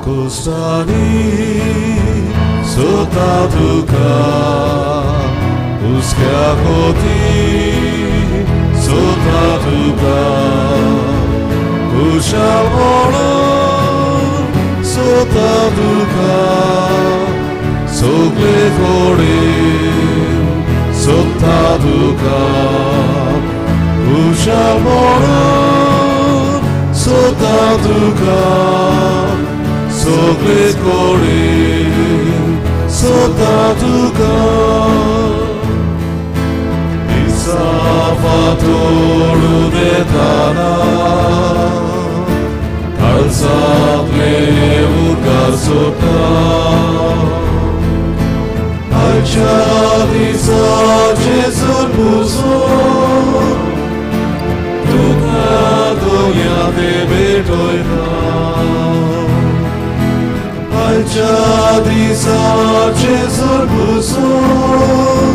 Sokostani Sotaduka Uskakoti Sotaduka Ushamona Sotaduka Soglekori Sotaduka Ushamona Sotaduka Soglekori Sotaduka Isavatoru detana Kalsaple urgasota Alçadisa cesur buzor Duka doya de betoyna Alçadisa cesur buzor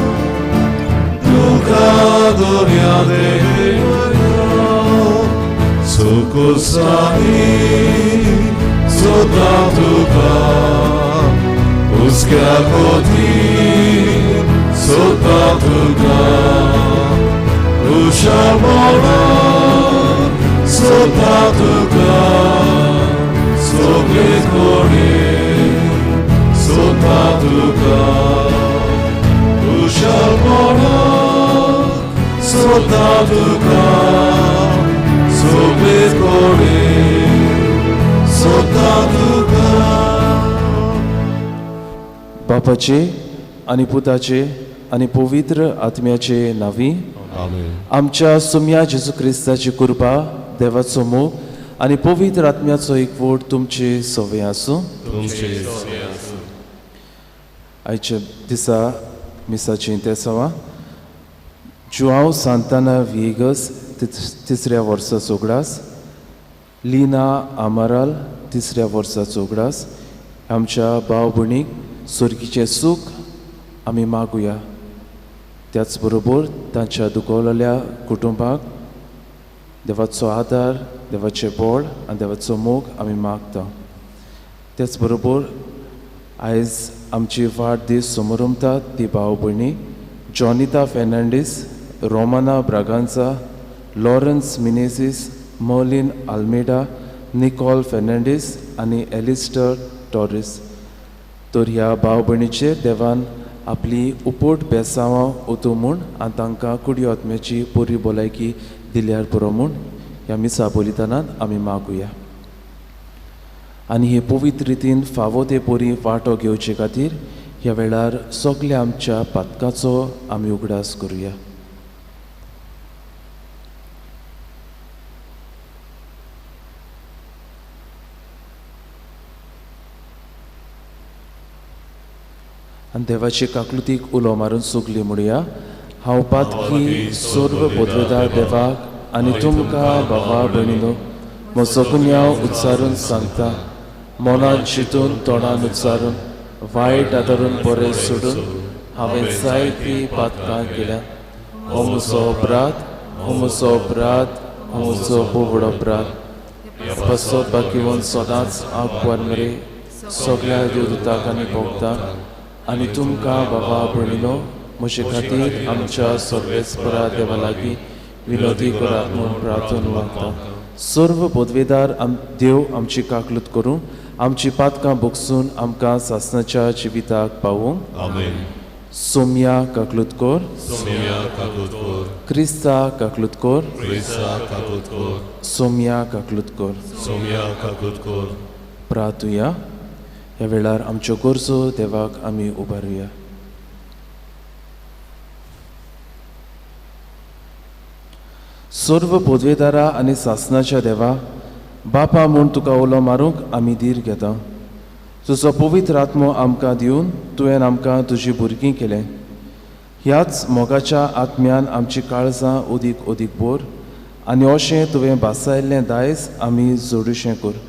Duka doya de betoyna Sokostani Sotaduka Uskakoti Sotaduka Ushamona Sotaduka Soglekori Sotaduka Ushamona Sotaduka Soglekori Sotaduka बापाचे आणि पुताचे आणि पवित्र आत्म्याचे नावी आमच्या सुम्या जेजू ख्रिस्ताची कृपा देवाचो मोग आणि पवित्र आत्म्याचो एकवट तुमचे सवय आसूं आयच्या दिसा मिसाची तेसावा जुआंव सांताना विएगस तिसऱ्या वर्साचो उगडास लिना आमाराल तिसऱ्या वर्साचो उगडास आमच्या भाव भयणीक स्वर्गीचें सूख आमी मागुया त्याच बरोबर तांच्या दुखवलेल्या कुटुंबाक देवाचो आदार देवाचें बळ आनी देवाचो मोग आमी मागता त्याच बरोबर आयज आमची वाडदीस समारंभात ती भाव भयणी जॉनिता फेर्नांडीस रोमाना ब्रागांजा लॉरेन्स मिनेझीस मर्लिन आल्मेडा निकॉल फेर्नांडीस आनी एलिस्टर टॉरिस तर ह्या भाव भयणीचेर देवान आपली उपोट बेसांवां ओतू म्हूण आनी तांकां कुडी आत्म्याची बरी भलायकी दिल्यार पुरो म्हूण ह्या मिसा बोलितानात आमी मागुया आनी हे पवित्र रितीन फावो ते बरी वांटो घेवचे खातीर ह्या वेळार सगल्या आमच्या पातकाचो आमी उगडास करुया आनी देवाची काकलुतीक उलो मारून सुगली म्हणुया हांव पातकी सर्व पदवेदार देवाक आनी तुमकां भावा भयणीनो म्हजो गुन्यांव उच्चारून सांगता मनांत चिंतून तोंडान उच्चारून वायट आदारून बरें सोडून हांवें जायतीं पातकां केल्या हो म्हजो अपराध हो म्हजो अपराध हो म्हजो बोबडो अपराध बसत बाकीवन सदांच हांव कुवार मरे सगळ्या देवदूतांक आनी भोगतांक आनी तुमकां बाबा भयणीनो म्हजे खातीर आमच्या सर्वेस्परा देवा लागीं विनोदी करात म्हूण प्रार्थना मागता सर्व पदवेदार देव आमची काकलूत करूं आमची पातकां भोगसून आमकां सासणाच्या जिविताक पावूंक सोम्या काकलूत कर क्रिस्ता काकलूत कर सोम्या काकलूत कर प्रार्थुया ह्या वेळार आमच्यो गरजो देवाक आमी उबारुया सर्व पदवेदारा आनी सासणाच्या देवा बापा म्हूण तुका उलो मारूंक आमी धीर घेता तुजो पवित्र आत्मो आमकां दिवन तुवें आमकां तुजी भुरगीं केलें ह्याच मोगाच्या आत्म्यान आमची काळजां ओदीक ओदीक बोर आनी अशें तुवें भासायल्लें दायज आमी जोडुशें कर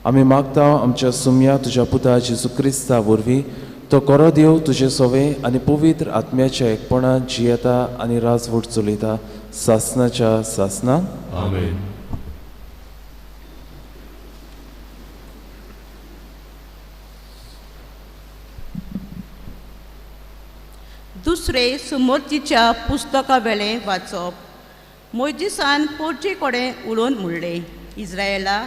आमी मागता आमच्या सुम्या तुज्या पुता जेजू क्रिस्ता वरवीं तो खरो देव तुजे सवे आनी पवित्र आत्म्याच्या एकपणान जियेता आनी राजवट चलयता सासणाच्या सासणान आमेन दुसरे सुमोतीच्या पुस्तका वेळें वाचप. मोइजेसान पोरचे कडेन उलोवन म्हणलें, इस्रायेला,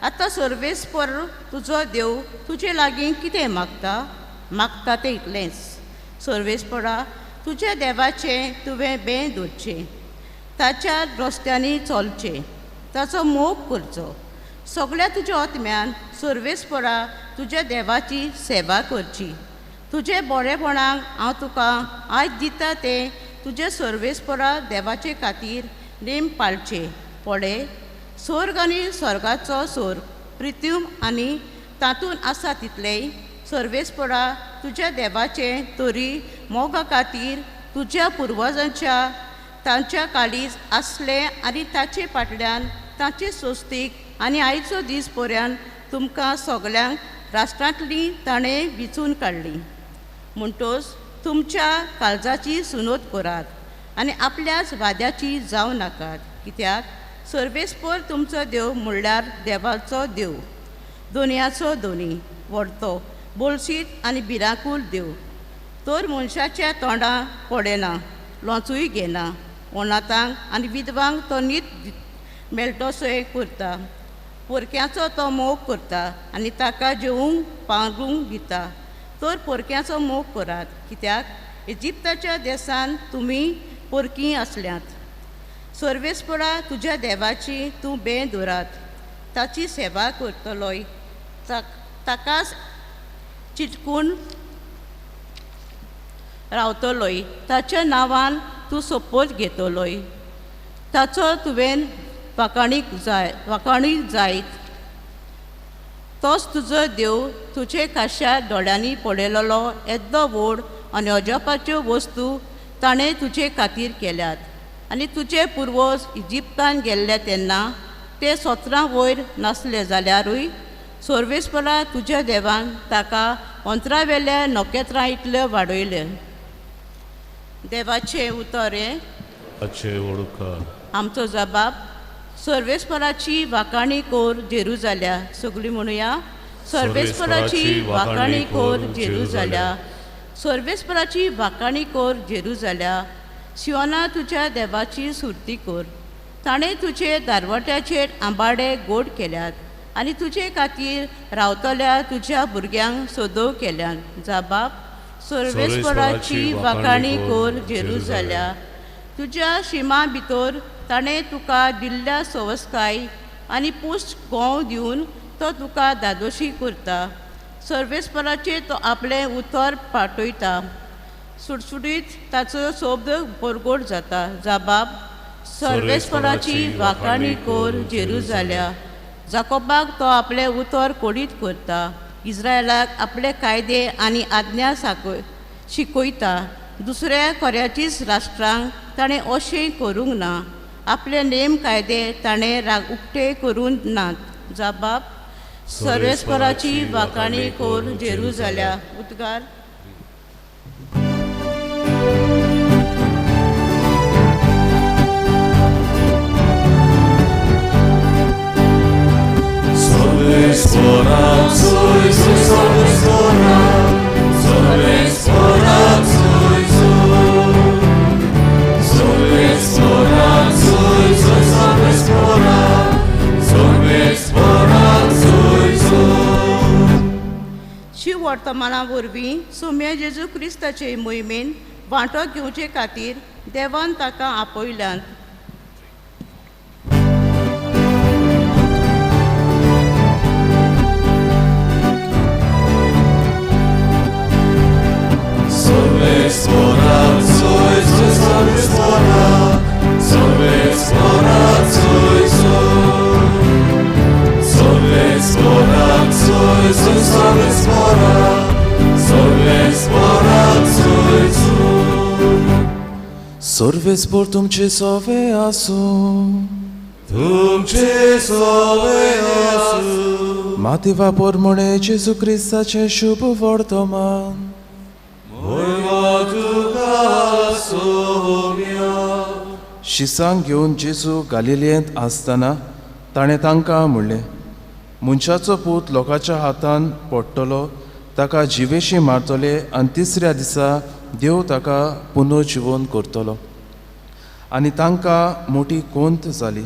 आतां सर्वेस्पर तुजो देव तुजे लागीं कितें मागता तें इतलेंच. सर्वेस्परा तुज्या देवाचें तुवें भें धरचें, ताच्या रस्त्यांनी चलचें, ताचो मोग करचो. सगळ्या तुज्या आत्म्यान सर्वेस्परा तुज्या देवाची सेवा करची. तुजे बरेपणाक हांव तुका आयज दिता तें तुज्या सर्वेस्परा देवाचे खातीर नेम पाळचे. पळय, स्वर्ग आनी स्वर्गाचो स्वर्ग, पृथ्वी आनी तातूंत आसा तितलेंय सर्वेस्परा तुज्या देवाचे तोरी मोगा खातीर तुज्या पुर्वजांच्या तांच्या काळीज आसले आनी ताचे फाटल्यान ताचे सोस्तीक आनी आयचो दीस पर्यंत तुमकां सगळ्यांक राष्ट्रांतली ताणें विचून काडली. म्हणटोच तुमच्या काळजाची सुनोद करात आनी आपल्याच वाद्याची जावं नाकात. कित्याक सर्वेस्पर तुमचो देव म्हणल्यार देवाचो देव, दोनयाचो दोनी, व्हरतो, बोलशीत आनी भिरांकूळ देव. तर मनशाच्या तोंडां पडेना, लोंचूय घेना. अनाथांक आनी विधवांक तो न्हीद मेळटोसोय करता. पोरक्याचो तो मोग करता आनी ताका जेवूंक पांगूंक दिता. तर पोरक्याचो मोग करात, कित्याक इजिप्ताच्या देसान तुमी पोरकीं आसल्यांत. सर्वेस्परा तुज्या देवाची तूं भें धरात, ताची सेवा करतलोय, ताकाच चिटकून रावतलोय, ताच्या नांवान तूं सोपोत घेतलोय, ताचो तुवें वाखाणी जायत. तोच तुजो देव तुजे खाशा दोळ्यांनी पडलेलो येद्दो व्हड आनी अजापाच्यो वस्तू ताणें तुजे खातीर केल्यात. आनी तुजे पुर्वज इजिप्तान गेल्ले तेन्ना ते 17 वयर नासले जाल्यारूय सर्वेस्परा तुज्या देवान ताका अंतरावेल्या नोखेत्रां इतले वाडयले. देवाचें उतरें. आमचो जबाब. सर्वेस्पराची वाखाणी कोर जेरुजाल्या. सगळीं म्हणुया, सर्वेस्पराची वाखाणी कोर जेरुजाल्या. सर्वेस्पराची वाखाणी कोर जेरुजाल्या. सियोना तुज्या देवाची सुरती कोर. ताणें तुजे दारवट्याचेर आंबाडे गोड केल्यात आनी तुजे खातीर रावतल्या तुज्या भुरग्यांक सोदोव केल्यान. जबाब. सर्वेस्पराची वाखाणी कोर जेरुजाल्या. तुज्या शिमा भितर ताणें तुका दिल्ल्या सवस्काय आनी पुश्ट गोंव दिवन तो तुका दादोशी करता. सर्वेस्पराचेर तो आपलें उतर पाटयता. सुटसुटीत ताचो शब्द परगोड जाता. जबाब. सर्वेस्पराची वाखाणी कोर जेरुजाल्या. जाकोबाक तो आपलें उतर कोडीत करता. इस्रायलाक आपले कायदे आनी आज्ञा शिकयता. दुसऱ्या खोऱ्याचीच राष्ट्रांक ताणें अशें करूंक ना. आपले नेम कायदे ताणें उक्ते करून नात. जबाब. सर्वेस्पराची वाखाणी कोर जेरुजाल्या. उद्गार. शिव वर्तमाना वरवीं सोम्या जेजू क्रिस्ताचे मोहिमेन वांटो घेवचे खातीर देवान ताका आपयल्यात. सर्वेस्पर तुमचे सोवे आसूं. तुमचे सोवे आसूं. मातिवा पोरमोणे जेजू क्रिस्ताचे शुभ वर्तमान. महिमा तुका सोम्या. शिसांक घेवन जेजू गालिलेंत आसतना ताणें तांकां म्हणलें, मनशाचो पूत लोकांच्या हातान पडटलो, ताका जिवेशी मारतले आनी तिसऱ्या दिसा देव ताका पुनर्जिवन करतलो. आनी तांकां मोठी कोंत जाली.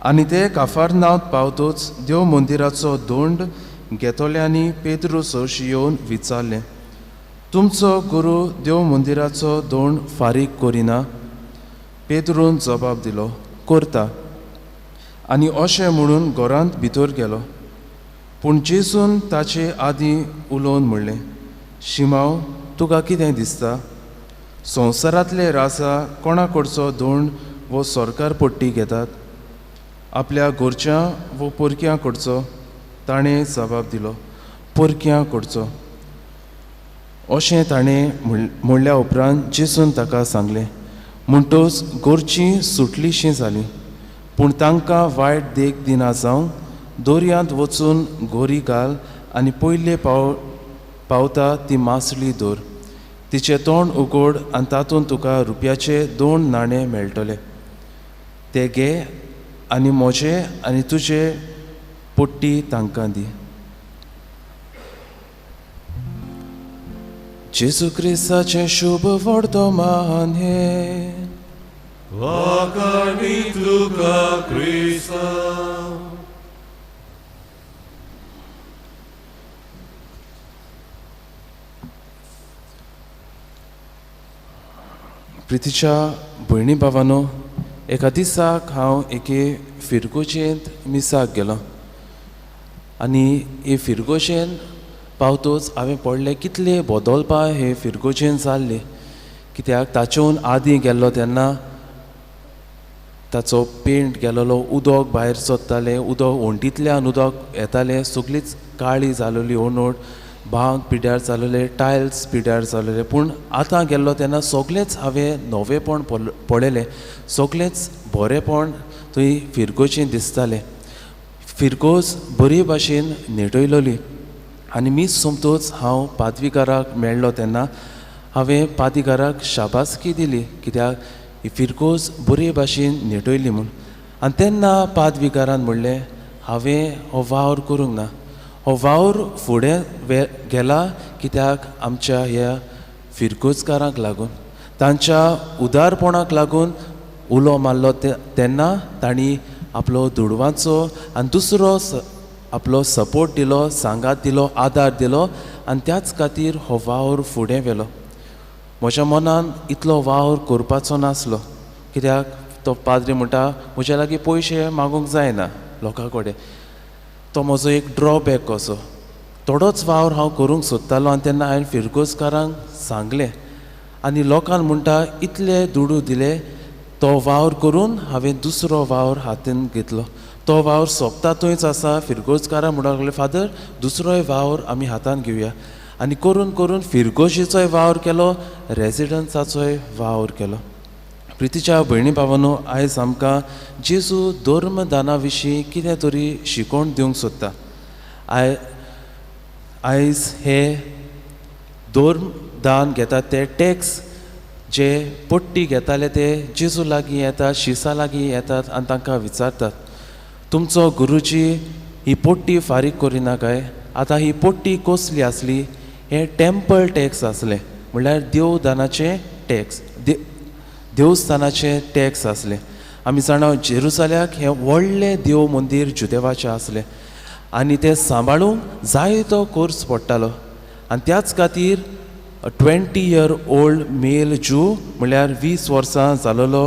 आनी ते काफारनांत पावतूच देव मंदिराचो दोंड घेतोल्यांनी पेद्रूसोश येवन विचारलें, तुमचो गुरू देव मंदिराचो दोंड फारीक करिना? पेद्रून जबाब दिलो, करता. आनी अशें म्हणून घरांत भितर गेलो. पूण जेसून ताचे आदीं उलोवन म्हणलें, शिमाव, तुका कितें दिसता? संवसारांतले राजा कोणा कडचो दोंड वो सरकार पट्टी घेतात? आपल्या घरच्या वो परक्यां कडचो? ताणें जबाब दिलो, परक्यां कडचो. अशें ताणें म्हणल्या उपरांत जेसून ताका सांगलें, म्हणटूच घरचीं सुटलीशीं जालीं. पूण तांकां वायट देख दिना जावं दोरयांत वचून गोरी घाल आनी पयले पावता ती मासळी दवर. तिचें तोंड उगड आनी तातूंत तुका रुपयाचे 2 नाणे मेळटले. ते घे आनी म्हजे आनी तुजे पट्टी तांकां दी. जेजू क्रिस्ताचें शुभ वर्तमान हे. वाकामी तुका क्रिस्ता. प्रितीच्या भयणी भावानो, एका दिसाक हांव एके फिरगोचेंत मिसाक गेलो. आनी हे फिरगोचेन पावतूच हांवें पडलें कितले बदलपा हे फिरगोचेन जाल्ले. कित्याक ताचेवन आदीं गेल्लो तेन्ना ताचो पेंट गेलोलो, उदक भायर सरतालें, उदक वणटींतल्यान उदक येतालें, सगळीच काळी जालोली ओनोट, भांग पिड्यार जालोले, टायल्स पिड्यार जालोले. पूण आतां गेल्लो तेन्ना सगळेंच हांवें नवेपण पळयलें, सगळेंच बरेंपण थंय फिरगोचें दिसतालें. फिरगोस बरे भाशेन न्हिदयलोली. आनी मीस सोमतूच हांव पादविकाराक मेळ्ळो तेन्ना हांवें पादविकाराक शाबासकी दिली, कित्याक ही फिरगोस बरे भाशेन न्हिदयली म्हूण. आनी तेन्ना पादविकारान म्हणलें, हांवें हो वावर करूंक ना. हो वावर फुडें गेला कित्याक आमच्या ह्या फिरगोजकारांक लागून, तांच्या उदारपणाक लागून उलो मारलो तेन्ना तांणी आपलो दुडवांचो आनी दुसरो आपलो सपोर्ट दिलो, सांगात दिलो, आदार दिलो, आनी त्याच खातीर हो वावर फुडें व्हेलो. म्हज्या मनान इतलो वावर करपाचो नासलो, कित्याक तो पाद्री म्हणटा म्हज्या लागीं पयशे मागूंक जायना लोकां कडेन. तो म्हजो एक ड्रॉबॅक कसो. थोडोच वावर हांव करूंक सोदतालो. आनी तेन्ना हांवें फिरगोजकारांक सांगलें आनी लोकांक म्हणटा इतले दुडू दिले. तो वावर करून हांवें दुसरो वावर हातीन घेतलो. तो वावर सोंपता थंयच आसा. फिरगोजकाराक म्हणूंक लागले, फादर दुसरोय वावर आमी हातान घेवया. आनी करून करून फिरगोशीचोय वावर केलो, रेजिडन्साचोय वावर केलो. प्रितीच्या भयणी भावानो, आयज आमकां जेजू धर्मदाना विशीं कितें तरी शिकोवण दिवंक सोदता. आयज हे धर्मदान घेतात ते टॅक्स जे पट्टी घेताले ते जेजू लागीं येतात, शिसा लागीं येतात आनी तांकां विचारतात, तुमचो गुरुजी ही पट्टी फारीक करिना काय? आतां ही पट्टी कसली आसली? हे टेंपल टॅक्स आसले, म्हणल्यार देवदानाचे टॅक्स, देवस्थानाचे टॅक्स आसले. आमी जाणा जेरुसाल्याक हे व्हडलें देव मंदीर जुदेवाचें आसलें आनी तें सांबाळूंक जाय तो कोर्स पडटालो. आनी त्याच खातीर 20 year old मेल जू, म्हळ्यार 20 वर्सां जालोलो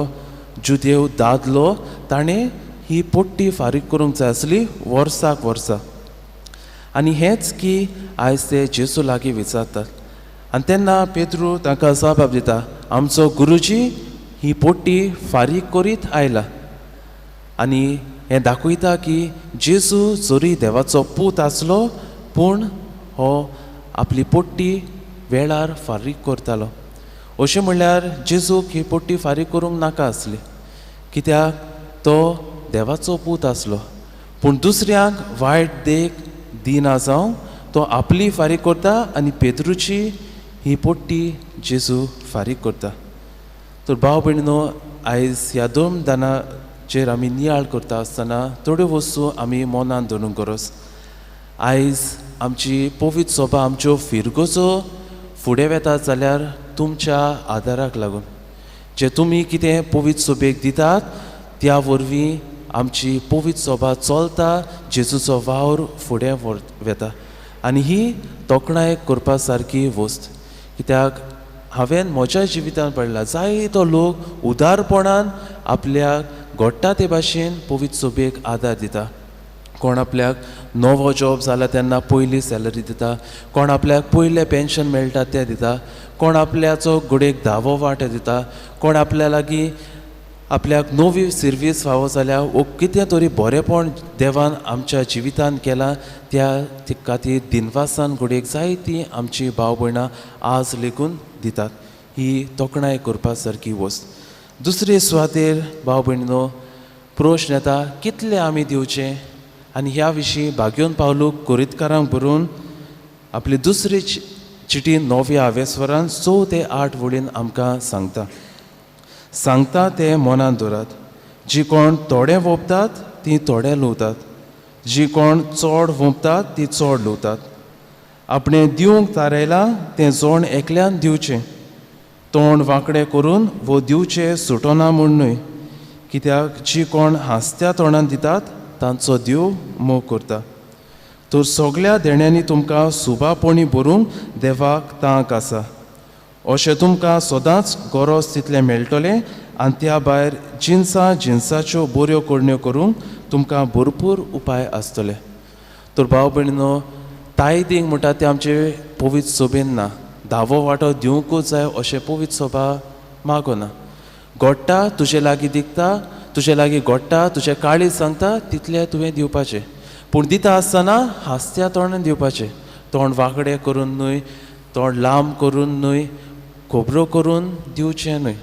जुदेव दादलो, ताणें ही पट्टी फारीक करूंक जाय आसली वर्साक वर्सा. आनी हेंच की आयज ते जेजू लागीं विचारतात. आनी तेन्ना पेद्रू तांकां जबाब दिता, आमचो गुरुजी ही पट्टी फारीक करीत आयला. आनी हें दाखयता की जेजू जोरी देवाचो पूत आसलो, पूण हो आपली पट्टी वेळार फारीक करतालो. अशें म्हणल्यार जेजूक ही पट्टी फारीक करूंक नाका आसली, कित्याक तो देवाचो पूत आसलो. पूण दुसऱ्यांक वायट देख दिना जावं तो आपली फारीक करता आनी पेद्रूची ही पट्टी जेजू फारीक करता. तर भाव भयणीनो, आयज ह्या धर्मदानाचेर आमी नियाळ करता आसतना थोड्यो वस्तू आमी मनान दवरूंक गरज. आयज आमची पवित्र सभा आमच्यो फिरगोचो फुडें वेतात जाल्यार तुमच्या आदाराक लागून जे तुमी कितें पवित्र सोबेक दितात त्या वरवीं आमची पवित्र सोबा चलता जेजूचो वावर फुडें वेता आनी ही तोखणाय करपा सारकी वस्त कित्याक हांवें म्हज्या जिवितान पडला जायतो लोक उदारपणान आपल्याक घडटा ते भाशेन पवित्र सोबेक आदार दिता कोण आपल्याक नवो जॉब जाला तेन्ना पयली सॅलरी दिता कोण आपल्याक पयलें पेन्शन मेळटा तें दिता कोण आपल्याचो घोडेक 10वो वांटो दिता कोण आपल्या लागीं आपल्याक नवी सर्वीस फावो जाल्यार वो कितें तरी बरेंपण देवान आमच्या जिवितान केलां त्या खातीर दिनवासान घोडेक जायतीं आमची भाव भयणां आज लेगून दितात ही तोखणाय करपा सारकी वस्त दुसरे सुवातेर भाव भयणीनो प्रश्न येता कितले आमी दिवचे आनी ह्या विशीं भाग्योन पावलूक कोरीतकारांक बरोवन आपली दुसरी चिटी 9 आवेस्वरान 4 ते 8 वळीन आमकां सांगता ते मनान दवरात जी कोण थोडे वोपतात ती थोडे लुवतात जी कोण चोड वोपतात ती चोड लुवतात आपणे दिवंक थारायलां तें जोण एकल्यान दिवचें तोंड वांकडें करून वो दिवचें सुटोना म्हूण न्हय कित्याक जी कोण हांसत्या तोंडान दितात तांचो देव मोग करता तर सगळ्या देण्यांनी तुमकां सुबापणी भरूंक देवाक तांक आसा अशें तुमकां सदांच गरज तितलें मेळटलें आनी त्या भायर जिन्साच्यो बऱ्यो कोडण्यो करूंक तुमकां भरपूर उपाय आसतले तर भाव भयणीनो तायदींग म्हणटा तें आमचे पवित्र सोबेन ना 10वो वांटो दिवंकूच जाय अशें पवित्र सोबा मागोना घडटा तुजे लागीं दिखता तुजे लागीं घडटा तुजें काळीज सांगता तितलें तुवें दिवपाचें पूण दिता आसतना हांसत्या तोंडान दिवपाचें तोंड वांकडें करून न्हय तोंड लांब करून न्हय खोबरो करून दिवचें न्हय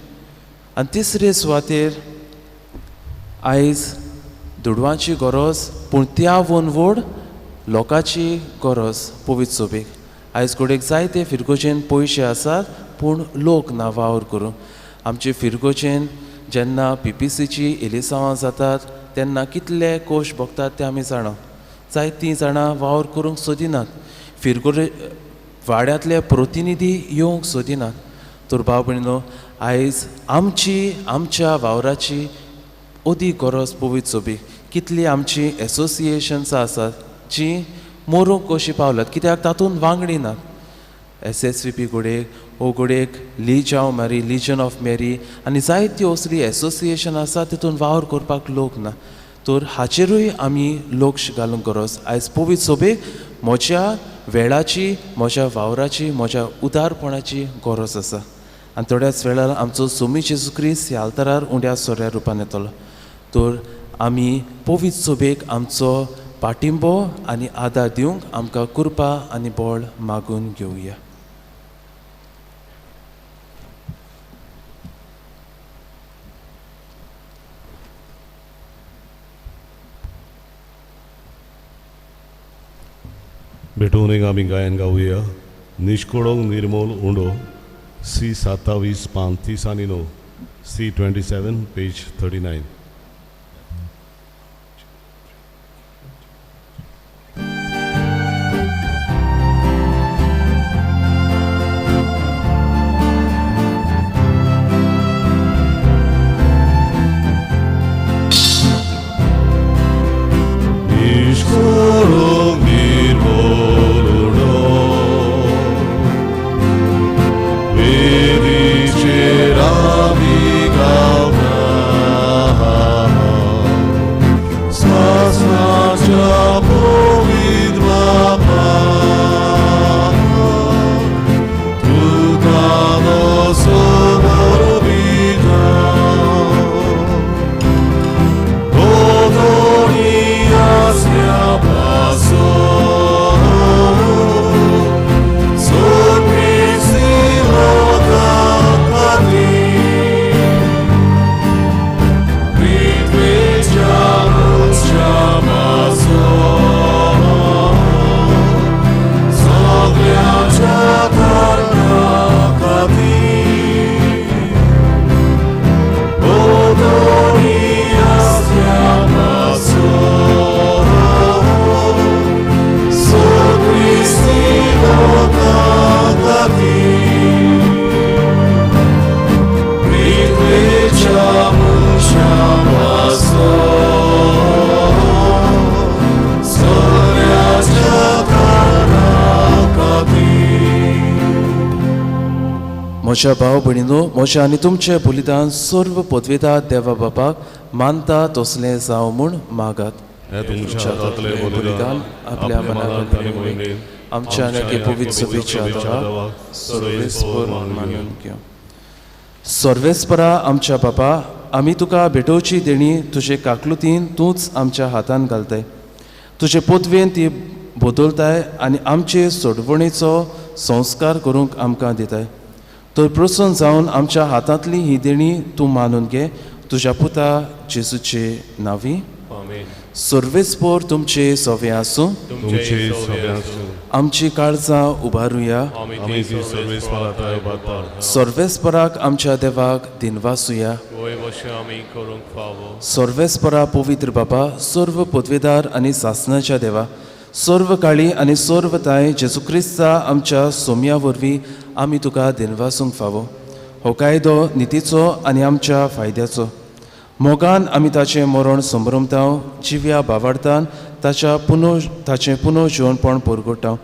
आनी तिसरे सुवातेर आयज दुडवांची गरज पूण त्या वनवड लोकांची गरज पवित्र सोबेक आयज कोडेक जायते फिरगोचेन पयशे आसात पूण लोक ना वावर करूं आमचे फिरगोचेन जेन्ना PPCची एलिसांवां जातात तेन्ना कितले कोश भोगतात ते आमी जाणा जायतीं जाणां वावर करूंक सोदिनात फिरगोरे वाड्यांतले प्रतिनिधी येवंक सोदिनात तर भाव भयणीनो आयज आमच्या वावराची अदीक गरज पवित्र सोबीक कितलीं आमची एसोसिएशन्स आसात जीं मरूंक कशीं पावल्यात कित्याक तातूंत वांगडी नात SSVP घोडेक ओ घोडेक लीजन ऑफ मेरी आनी जायत्यो असली एसोसिएशन आसा तितून वावर करपाक लोक ना तर हाचेरूय आमी लक्ष घालूंक गरज आयज पवित्र सोबेक म्हज्या वेळाची म्हज्या वावराची म्हज्या उदारपणाची गरज आसा आनी थोड्याच वेळार आमचो स्वामी जेजू क्रिस्त ह्या आल्तारार उंड्या सोऱ्या रुपान येतलो तर आमी पवित्र सोबेक आमचो पाटिंबो आनी आदार दिवंक आमकां कृपा आनी बळ मागून घेवया भेटून एक आमी गायन गावया निष्कोडोंग निर्मोल उंडो C 27 35 आनी 9 C 27 page 39 Vedi c'era mi calma म्हज्या भाव भयणीनो, म्हज्या आनी तुमचें बलिदान सर्व पदवेदार देवा बापाक मानता तसलें जावं म्हूण मागात. हे तुमच्या हातांतले बलिदान आपल्या मनाक आमच्या नके पवित्र सभेच्या आदाराक सर्वेस्पर मानून घेवं. सर्वेस्परा आमच्या बापा, आमी तुका भेटोवची देणी तुजे काकलुतीन तूंच आमच्या हातान घालताय. तुजे पोतवेन ती बदलताय आनी आमचे सोडवणेचो संस्कार करूंक आमकां दिताय. तर प्रसन्न जावन आमच्या हातांतली ही देणी तूं मानून घे, तुज्या पुता जेजूचे नांवी. सर्वेस्पर तुमचे सवे आसूं. तुमचे सगळ्यांक आमची काळजां उबारुया. आमी ती सर्वेस्परांताय बाता. सर्वेस्पराक आमच्या देवाक दिनवासुया. आमी करूंक फावो. सर्वेस्परा पवित्र बाबा, सर्व पदवेदार आनी सासणाच्या देवा, सर्व काळी आनी सर्व ताय जेजू क्रिस्ता आमच्या सोम्या वरवीं आमी तुका दिनवासूंक फावो. हो कायदो नितीचो आनी आमच्या फायद्याचो. मोगान आमी ताचें मरण संभ्रमतांव, जिव्या बावाडतान ताचें पुनो जिवणपण परगोडटांव.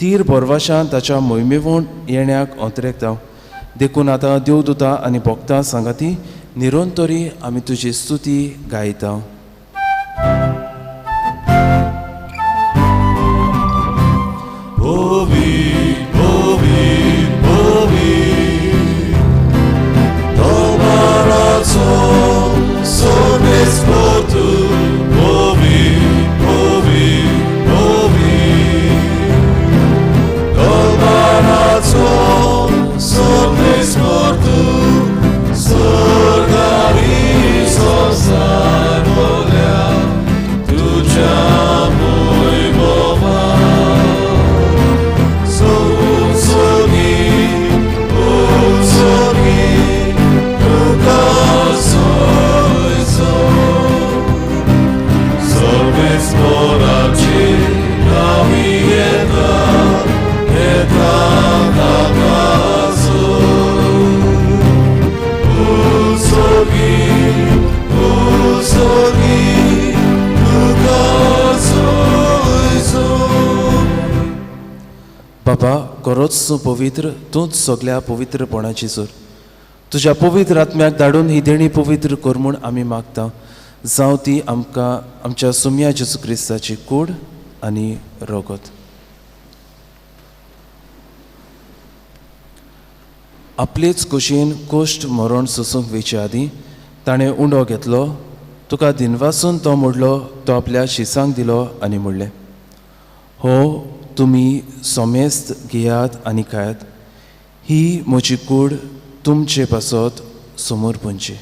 तीर बोरवाशान ताच्या मोहिमेवून येण्याक अंतरेकतांव. देखून आतां देवदूतां आनी भक्तां सांगाती निरंतरी आमी तुजी स्तुती गायतांव. बाबा, खरोच तूं पवित्र, तूंच सगळ्या पवित्रपणाची जोर. तुज्या पवित्र आत्म्याक धाडून ही देणी पवित्र कर म्हूण आमी मागता. जावं ती आमकां आमच्या सोम्या जेजू क्रिस्ताची कूड आनी रगत. आपलेच कुशीन कोश्ट मरण सोसूंक वेचे आदीं ताणें उंडो घेतलो. तुका दिनवासून तो मोडलो, तो आपल्या शिसांक दिलो आनी म्हणलें, हो तुमी सोमेस्त घेयात आनी खायात. ही म्हजी कूड तुमचे पासत समोर पोंची.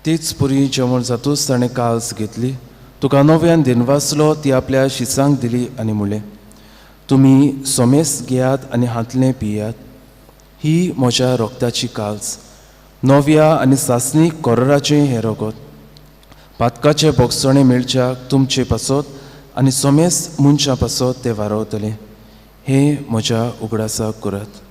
तीच पुरी जेवण जातूच ताणें काल्स घेतली. तुका नव्यान दिनवासलो, ती आपल्या शिसांक दिली आनी म्हणलें, तुमी सोमेस्त घेयात आनी हातलें पियात. ही म्हज्या रोगताची काल्स, नव्या आनी सासणीक कोराचें हें रगत. पातकाचे बोगसणे मेळच्याक तुमचे पासत आनी सोमेस्त मनशा पासत ते वारवतले. हे म्हज्या उगडासाक करात.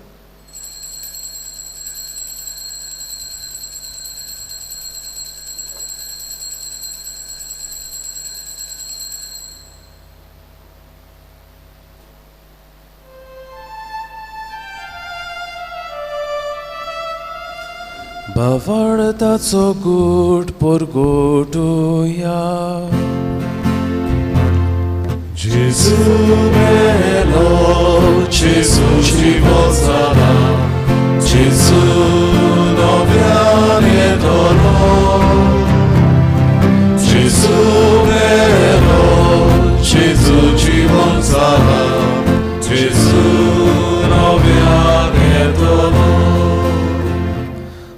बावाडताचो गूट परगोटुया. जेजू मेलो, जेजू जिवंत जाला, जेजू नव्यान येतलो. जेजू मेलो, जेजू जिवंत जाला, जेजू नव्यान येतलो.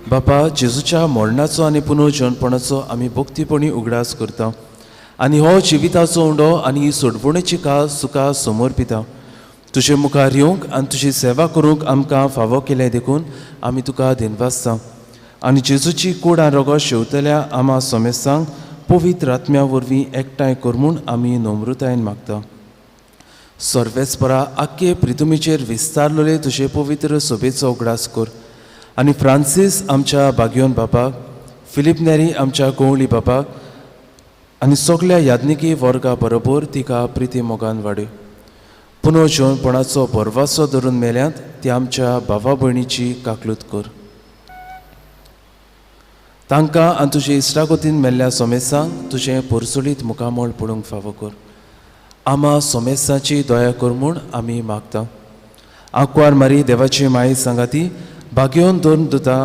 बापा, जेजूच्या मरणाचो आनी पुनर्जन्मपणाचो आमी भक्तीपणी उगडास करता आनी हो जिविताचो उंडो आनी ही सोडवणेची काळ सुका समोर पिता. तुजे मुखार येवंक आनी तुजी सेवा करूंक आमकां फावो केले देखून आमी तुका दिनवासता. आनी जेजूची कूड आनी रगत शेवतल्या आमा सोमेस्तांक पवित्र आत्म्या वरवीं एकठांय कर म्हूण आमी नम्रतायेन मागता. सर्वेस्परा आख्खे प्रितुमीचेर विस्तारलोले तुजे पवित्र सोबेचो उगडास कर आनी फ्रांसीस आमच्या बागयोन बापाक, फिलिप नेरी आमच्या कोवळी बापाक आनी सगळ्या याज्ञिकी वर्गा बरोबर तिका प्रिती मोगान वाडय. पुनो जेवणपणाचो बरवासो धरून मेल्यांत ती आमच्या भावा भयणीची काकलूत कर. तांकां आनी तुजे इश्टागोतीन मेल्ल्या सोमेसांक तुजें परसुलीत मुखामोळ पडूंक फावो कर. आमा सोमेसाची दया कर म्हूण आमी मागता. आंकवार मारी देवाची माई सांगाती भाग्योन दोन दुता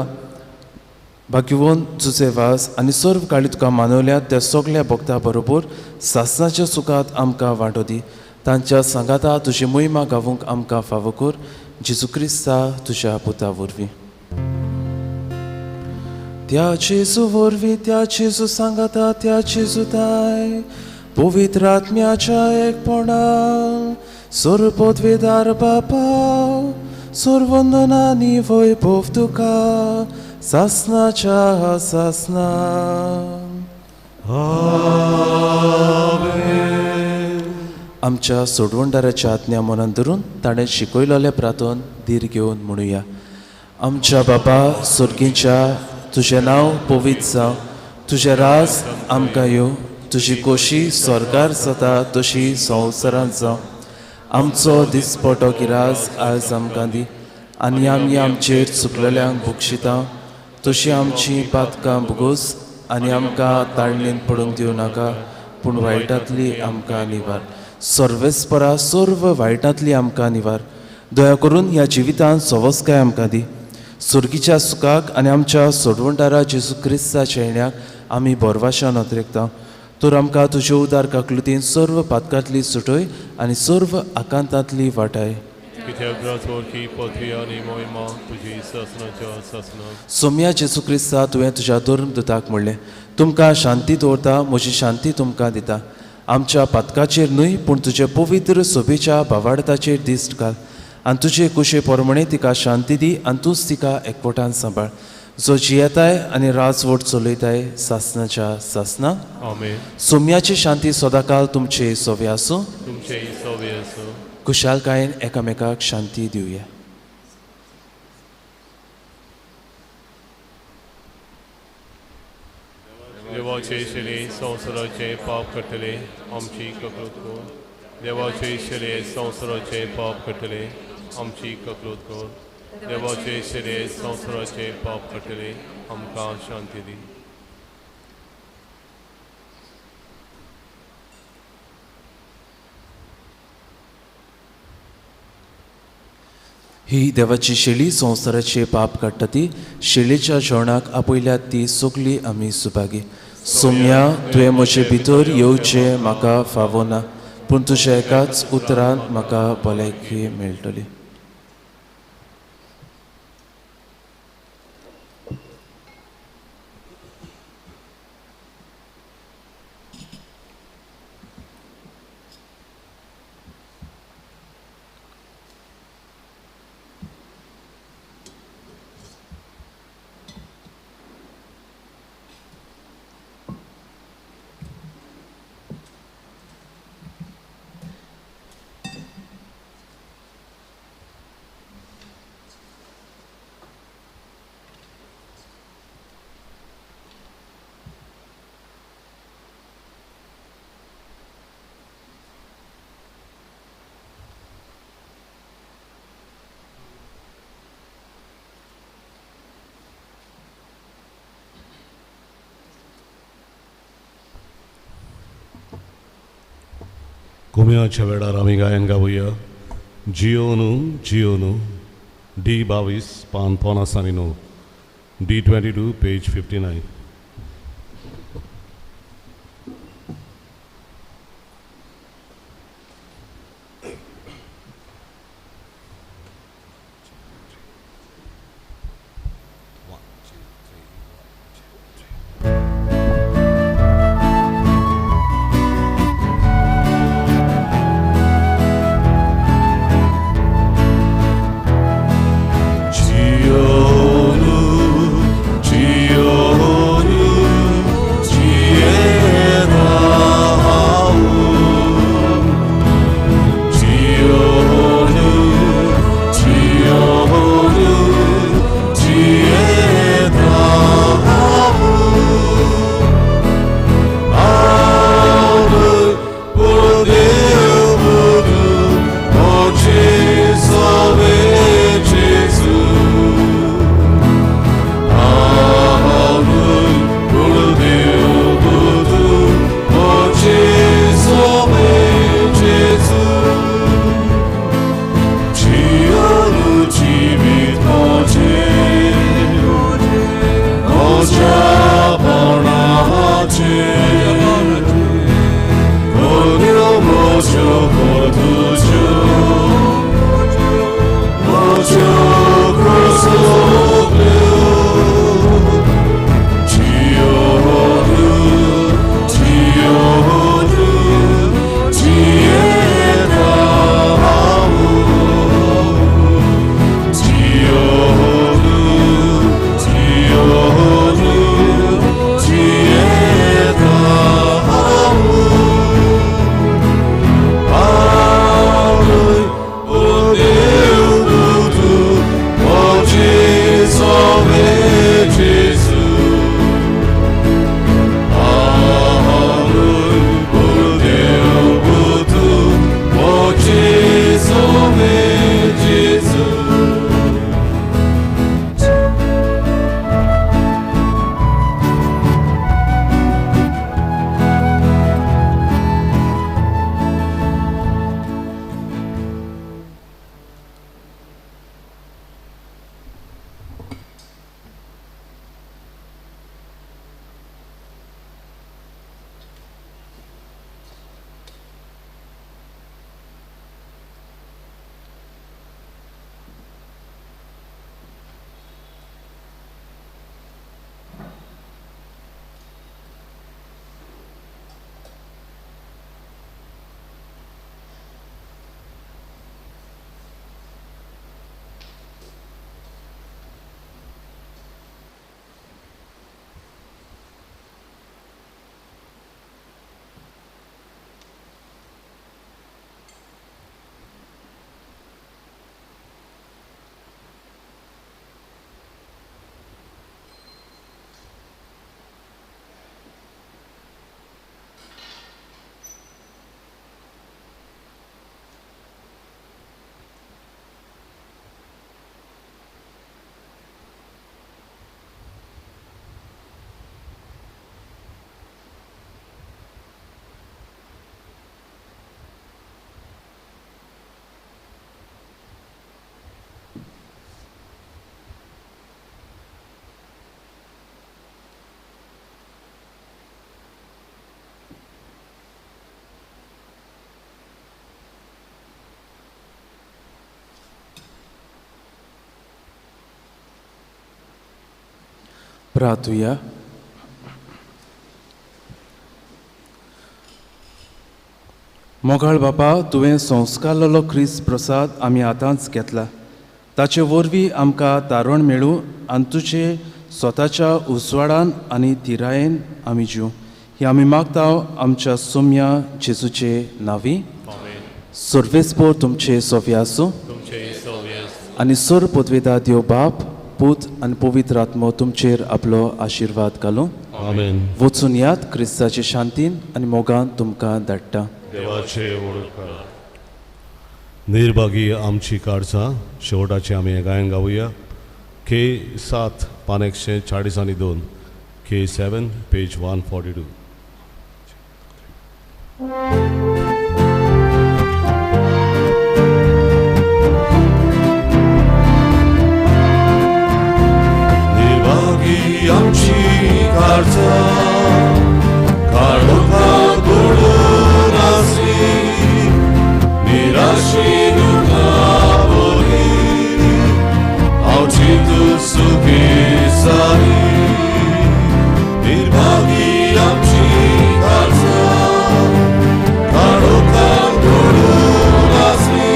भाग्यवोन तुजे वास आनी सर्व काळी तुका मानवल्यात त्या सगळ्या भक्तां बरोबर सासणाच्या सुखात आमकां वांटो दी. तांच्या सांगाता तुजी मोहिमा गावूंक आमकां फावो कर. जेजू क्रिस्ता तुज्या पुता वरवीं. त्या जेजू वरवीं, त्या जेजू सांगाता, त्या जेजू ताय पवित्र आत्म्याच्या एकपणान सर्व पदवेदार बापा सर्वंदनांनी वैभव तुका सासणाच्या सासना. आमच्या सोडवणदाराच्या आज्ञा मनान धरून ताणें शिकयलोले प्रार्थन धीर घेवन म्हणुया. आमच्या बापा सर्गीच्या तुजें नांव पवित्र जावं, तुजें राज आमकां येवं, तुजी खोशी स्वर्गार जाता तशी संवसारांत जावं. आमचो दिसपटो गिराज आयज आमकां दी आनी आमी आमचेर चुकलेल्यांक बक्षिता तशी आमची पातकां भुगोस आनी आमकां ताळणेन पडूंक दिवं नाका पूण वायटांतली आमकां निवार. सर्वेस्परा सर्व वायटांतली आमकां निवार. दया करून ह्या जिवितांत सवस्काय आमकां दी. सुर्गीच्या सुखाक आनी आमच्या सोडवणदारा जेजू क्रिस्ताच्या येण्याक आमी बोरवाशान नोतरेकता. तर आमकां तुजे उदार काकलुतीन सर्व पातकांतली सुटय आनी सर्व आकांतांतली वाटाय. की पृथ्वी आनी मोहिमा तुजी ससनाच्या ससना. सोम्या जेजू क्रिस्ता तुवें तुज्या धर्म दुताक म्हणलें तुमकां शांती दवरता, म्हजी शांती तुमकां दिता. आमच्या पातकाचेर न्हय पूण तुजे पवित्र सोबेच्या भावार्थाचेर दिश्ट घाल आनी तुजे कुशे पोरमणे तिका शांती दी आनी तूंच तिका एकवटान सांबाळ. जो जियेताय आनी राजवट चलयताय सासनाच्या सासना. आमेन. सोम्याची शांती सदांकाल तुमचे सोवे आसूं. तुमचे सोवे आसूं. खुशालकायेन एकामेकाक शांती दिवया. देवाचे शिले संवसाराचे पाप कटले आमची ककलूत कर. देवाचे शिले संवसाराचे पाप कटले आमची ककलूत कर. देवाचे शिले संवसाराचे पाप कटले आमकां शांती दी. ही देवाची शेळी संवसाराचे पाप काडटा ती. शेळीच्या जेवणाक आपयल्यात ती सगळी आमी सुभागी. सोम्या तुवें म्हजे भितर येवचें म्हाका फावो ना पूण तुज्या एकाच उतरान म्हाका भलायकी मेळटली. कुम्याच्या वेळार आमी गायन गावुया. जियोनू जियोनू D22 पान 59, D22 पेज 59. Gio प्रार्थुया. मोगाळ बापा, तुवें संस्कारलेलो ख्रिस्त प्रसाद आमी आतांच घेतला. ताचे वरवीं आमकां तारण मेळूं आनी तुजे स्वताच्या उजवाडान आनी तिरायेन आमी जीव. ही आमी मागता आमच्या सोम्या जेजूचे नांवी. आमेन. सर्वेस्पोर तुमचे सोफे आसूं तुमचे सोव्यस आनी सर पदवेदा देव बाप, पूत आनी पवित्र आत्मो तुमचेर आपलो आशिर्वाद घालूं. आमेन. वचून यात क्रिस्ताचे शांतीन आनी मोगान तुमकां धाडटा. देवाचे ओळखा. निर्भागी आमची काळजां शेवटाचे आमी हें गायन गावुया. K7 पान 142 K7 पेज 142. निर्भागी आमची काळजां काळोखांत बुडून आसली, निराशी दुखावली, हांव चिंतून सुखी जाली. निर्भागी आमची काळजां काळोखांत बुडून आसली,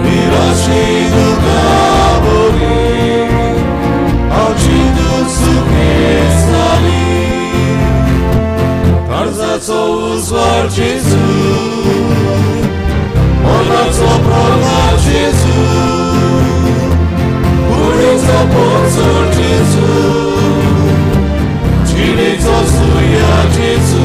निराशी दुखावली, हांव चिंतून सुखी जाली. काळजाचो उजवाड जेजू, मोलाचो प्रभाव जेजू, कुडीचो पोचो जेजू, जिणेचो सुर्या जेजू,